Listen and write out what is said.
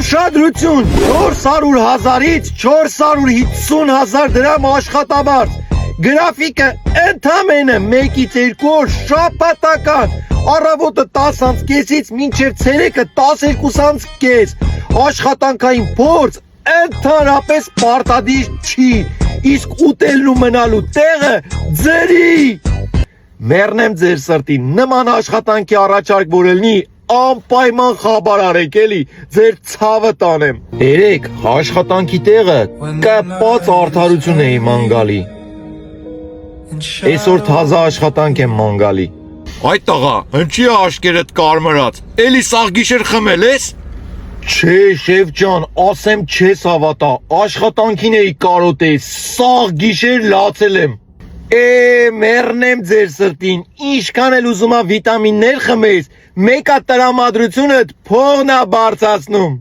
Ուշադրություն 400,000-ից 450,000 դրամ աշխատավարձ գրաֆիկը ընդամենը 1-ից 2 օր շաբաթական առավոտը 10:30-ից մինչև ցերեկը 12:30 աշխատանքային փորձ ընդհանրապես պարտադիր չի իսկ ուտելն ու մնալու տեղը ձերի մեռնեմ ձեր սրտին նման աշխատանքի առաջարկ որ լինի անպայման խաբար արեք էլի ձեր ցավը տանեմ երեք աշխատանքի տեղը կապած արդարություն էի մանգալի այսօր թազա աշխատանք եմ մանգալի Այդ տղա, հնչի աշկերդ կարմրած, էլի սաղ գիշեր խմել ես? Չէ, շեֆ ջան, ասեմ չես հավատա, աշխատանքին էի կարոտեի, սաղ գիշեր լացել եմ մեռնեմ ձեր սրտին, ինչքան էլ ուզում ա վիտամիններ խմես, մեկա տրամադրությունդ փողն ա բարձրացնում